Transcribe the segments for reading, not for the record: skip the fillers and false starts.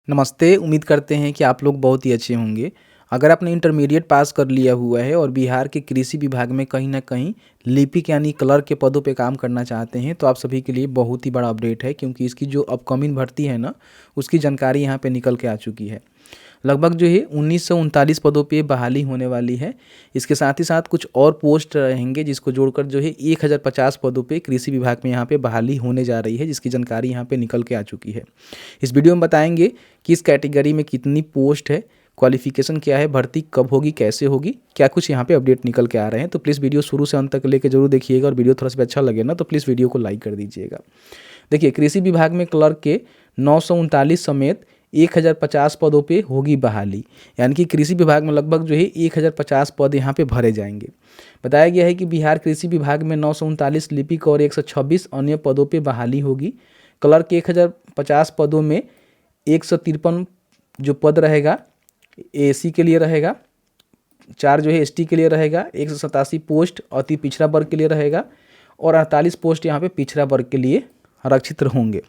नमस्ते। उम्मीद करते हैं कि आप लोग बहुत ही अच्छे होंगे। अगर आपने इंटरमीडिएट पास कर लिया हुआ है और बिहार के कृषि विभाग में कहीं ना कहीं लिपिक यानी क्लर्क के पदों पे काम करना चाहते हैं तो आप सभी के लिए बहुत ही बड़ा अपडेट है, क्योंकि इसकी जो अपकमिंग भर्ती है ना, उसकी जानकारी यहाँ पे निकल के आ चुकी है। लगभग जो है 1939 पदों पे बहाली होने वाली है। इसके साथ ही साथ कुछ और पोस्ट रहेंगे जिसको जोड़कर जो है 1050 पदों पे कृषि विभाग में यहाँ पे बहाली होने जा रही है, जिसकी जानकारी यहाँ पे निकल के आ चुकी है। इस वीडियो में बताएंगे कि इस कैटेगरी में कितनी पोस्ट है, क्वालिफिकेशन क्या है, भर्ती कब होगी, कैसे होगी, क्या कुछ यहाँ पे अपडेट निकल के आ रहे हैं। तो प्लीज़ वीडियो शुरू से अंत तक लेकर जरूर देखिएगा, और वीडियो थोड़ा सा अच्छा लगे ना तो प्लीज़ वीडियो को लाइक कर दीजिएगा। देखिए, कृषि विभाग में क्लर्क के 939 समेत 1050 पदों पे होगी बहाली, यानी कि कृषि विभाग में लगभग जो है 1050 पद यहाँ पे भरे जाएंगे। बताया गया है कि बिहार कृषि विभाग में 939 लिपिक और 126 अन्य पदों पे बहाली होगी। क्लर्क के 1050 पदों में 153 जो पद रहेगा एसी के लिए रहेगा, 4 जो है एसटी के लिए रहेगा, 187 पोस्ट अति पिछड़ा वर्ग के लिए रहेगा, और 48 पोस्ट यहाँ पे पिछड़ा वर्ग के लिए आरक्षित होंगे।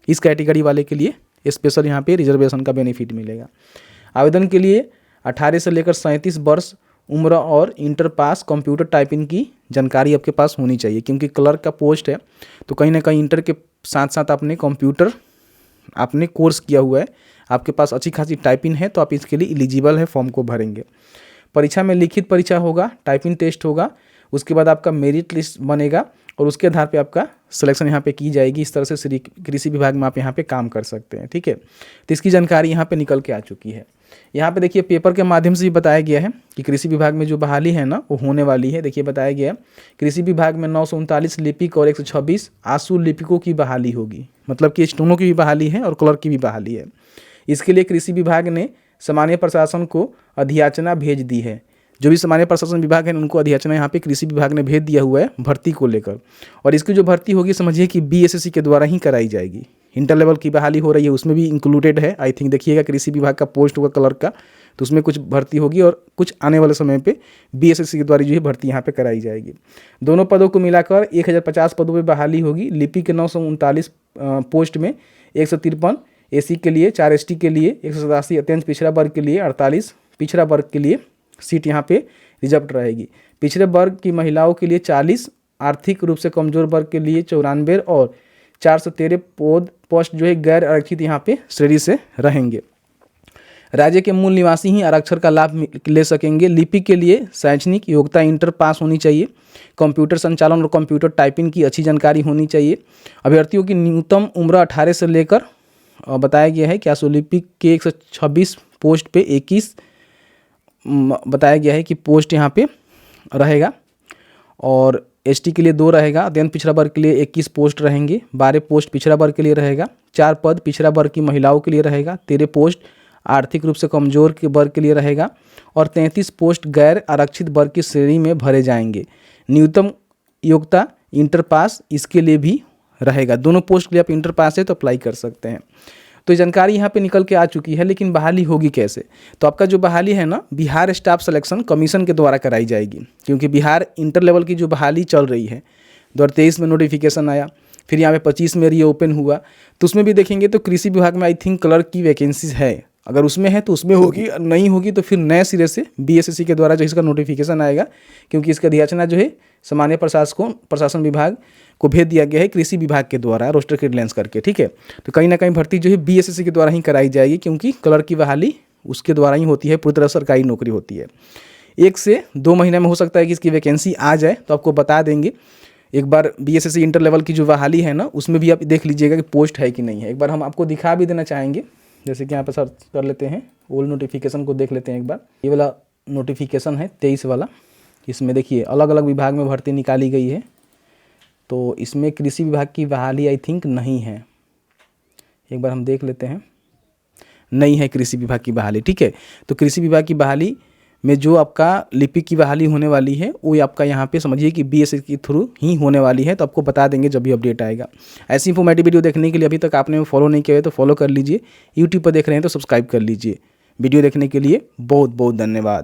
इस कैटेगरी वाले के लिए स्पेशल यहाँ पे रिजर्वेशन का बेनिफिट मिलेगा। आवेदन के लिए 18 से लेकर 37 वर्ष उम्र और इंटर पास कंप्यूटर टाइपिंग की जानकारी आपके पास होनी चाहिए, क्योंकि क्लर्क का पोस्ट है तो कहीं ना कहीं इंटर के साथ साथ आपने कंप्यूटर आपने कोर्स किया हुआ है, आपके पास अच्छी खासी टाइपिंग है, तो आप इसके लिए एलिजिबल है, फॉर्म को भरेंगे। परीक्षा में लिखित परीक्षा होगा, टाइपिंग टेस्ट होगा, उसके बाद आपका मेरिट लिस्ट बनेगा और उसके आधार पे आपका सिलेक्शन यहाँ पे की जाएगी। इस तरह से कृषि विभाग में आप यहाँ पे काम कर सकते हैं, ठीक है। तो इसकी जानकारी यहाँ पे निकल के आ चुकी है। यहाँ पे देखिए, पेपर के माध्यम से भी बताया गया है कि कृषि विभाग में जो बहाली है ना वो होने वाली है। देखिए, बताया गया कृषि विभाग में 939 लिपिक और 126 आंसू लिपिकों की बहाली होगी, मतलब कि स्टोनों की भी बहाली है और क्लर्क की भी बहाली है। इसके लिए कृषि विभाग ने सामान्य प्रशासन को अधियाचना भेज दी है। जो भी सामान्य प्रशासन विभाग है उनको अधियाचना यहाँ पे कृषि विभाग ने भेज दिया हुआ है भर्ती को लेकर। और इसकी जो भर्ती होगी समझिए कि बीएसएससी के द्वारा ही कराई जाएगी। इंटर लेवल की बहाली हो रही है, उसमें भी इंक्लूडेड है। आई थिंक देखिएगा, कृषि विभाग का पोस्ट होगा क्लर्क का, तो उसमें कुछ भर्ती होगी और कुछ आने वाले समय पे बीएसएससी के द्वारा जो है भर्ती यहाँ पे कराई जाएगी। दोनों पदों को मिलाकर 1050 पदों पर बहाली होगी। लिपि के 939 पोस्ट में 153 एसी के लिए, 4 एसटी के लिए, 187 अत्यंत पिछड़ा वर्ग के लिए, 48 पिछड़ा वर्ग के लिए सीट यहाँ पे रिजर्व रहेगी। पिछड़े वर्ग की महिलाओं के लिए 40, आर्थिक रूप से कमजोर वर्ग के लिए 94 और 413 पोस्ट जो है गैर आरक्षित यहाँ पे श्रेणी से रहेंगे। राज्य के मूल निवासी ही आरक्षण का लाभ ले सकेंगे। लिपि के लिए शैक्षणिक योग्यता इंटर पास होनी चाहिए। कंप्यूटर संचालन और कंप्यूटर टाइपिंग की अच्छी जानकारी होनी चाहिए। अभ्यर्थियों की न्यूनतम उम्र 18 से लेकर बताया गया है कि आंसू के 126 पोस्ट पे 21 बताया गया है कि पोस्ट यहाँ पे रहेगा, और एसटी के लिए 2 रहेगा। अत्यंत पिछड़ा वर्ग के लिए 21 पोस्ट रहेंगे। 12 पोस्ट पिछड़ा वर्ग के लिए रहेगा। 4 पद पिछड़ा वर्ग की महिलाओं के लिए रहेगा। 13 पोस्ट आर्थिक रूप से कमजोर के वर्ग के लिए रहेगा, और 33 पोस्ट गैर आरक्षित वर्ग की श्रेणी में भरे जाएंगे। न्यूनतम योग्यता इंटर पास इसके लिए भी रहेगा। दोनों पोस्ट के लिए आप इंटर पास है तो अप्लाई कर सकते हैं। तो जानकारी यहाँ पे निकल के आ चुकी है, लेकिन बहाली होगी कैसे? तो आपका जो बहाली है ना, बिहार स्टाफ सिलेक्शन कमीशन के द्वारा कराई जाएगी, क्योंकि बिहार इंटर लेवल की जो बहाली चल रही है 2023 में नोटिफिकेशन आया, फिर यहाँ पे 25 में रीओपन हुआ, तो उसमें भी देखेंगे तो कृषि विभाग में आई थिंक क्लर्क की वैकेंसीज है। अगर उसमें है तो उसमें होगी, नहीं होगी तो फिर नए सिरे से बीएसएससी के द्वारा जो इसका नोटिफिकेशन आएगा, क्योंकि इसका अधियाचना जो है सामान्य प्रशासन विभाग को भेज दिया गया है कृषि विभाग के द्वारा रोस्टर क्लियरेंस करके, ठीक है। तो कहीं ना कहीं भर्ती जो है बीएसएससी के द्वारा ही कराई जाएगी, क्योंकि क्लर्क की बहाली उसके द्वारा ही होती है, पूरी तरह सरकारी नौकरी होती है। 1 से 2 महीने में हो सकता है कि इसकी वैकेंसी आ जाए, तो आपको बता देंगे। एक बार बीएसएससी इंटर लेवल की जो बहाली है ना, उसमें भी आप देख लीजिएगा कि पोस्ट है कि नहीं है। एक बार हम आपको दिखा भी देना चाहेंगे, जैसे कि यहाँ पर सर्च कर लेते हैं, ओल्ड नोटिफिकेशन को देख लेते हैं एक बार। ये वाला नोटिफिकेशन है 23 वाला। इसमें देखिए अलग अलग विभाग में भर्ती निकाली गई है, तो इसमें कृषि विभाग की बहाली आई थिंक नहीं है। एक बार हम देख लेते हैं, नहीं है कृषि विभाग की बहाली, ठीक है। तो कृषि विभाग की बहाली में जो आपका लिपिक की बहाली होने वाली है वो आपका यहाँ पे समझिए कि बीएसएससी के थ्रू ही होने वाली है, तो आपको बता देंगे जब भी अपडेट आएगा। ऐसी इंफॉर्मेटिव वीडियो देखने के लिए अभी तक आपने फॉलो नहीं किया है तो फॉलो कर लीजिए। यूट्यूब पर देख रहे हैं तो सब्सक्राइब कर लीजिए। वीडियो देखने के लिए बहुत बहुत धन्यवाद।